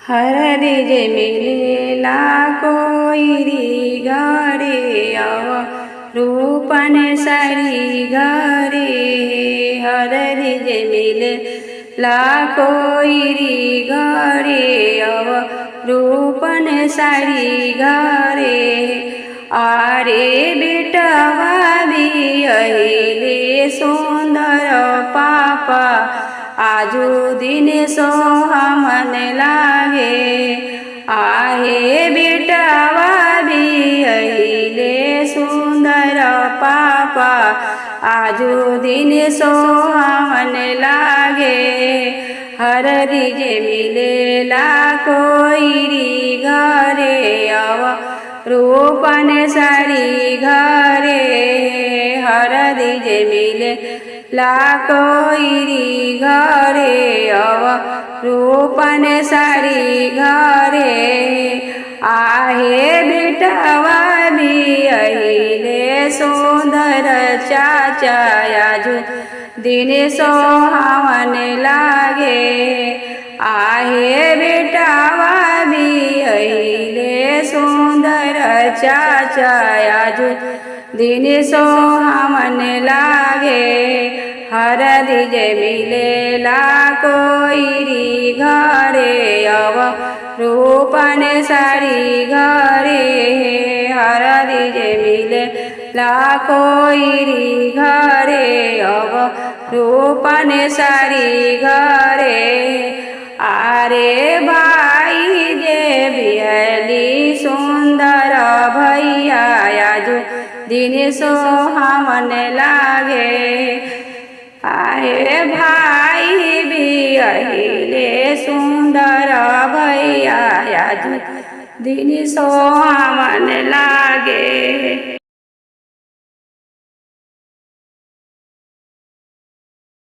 हरदि जे मिलेला कोइरी घरे अव रूपन सारी घरे। हरदि जे मिलेला कोइरी घरे अव रूपन सारी घरे। आरे बेटवा भी अहिले सुंदर पापा आजु दिन सोहामन लागे। आहे बेटवा भी अहिले सुंदर पापा आजु दिन सोहामन लागे। हरदि जे मिलेला कोइरी घरे अव रूपन सारी घरे। हरदि जे मिलेला कोइरी घरे अव रूपन सारी घरे। आहे बेटवा भी अहिले सुंदर चाचा आजु दिन सोहावन लागे। आहे बेटवा भी अहिले सुंदर चाचा आजु दिन सोहावन लागे। हरदि जे मिलेला कोइरी घरे अव रूपन सारी घरे। हरदि जे मिलेला कोइरी घरे अव रूपन सारी घरे। आरे भाई जे बिहली सुंदर भैया आजु दिन सोहावन लागे। आरे भाई भी अहिले सुंदर भैया आजु दिन सोहावन लागे।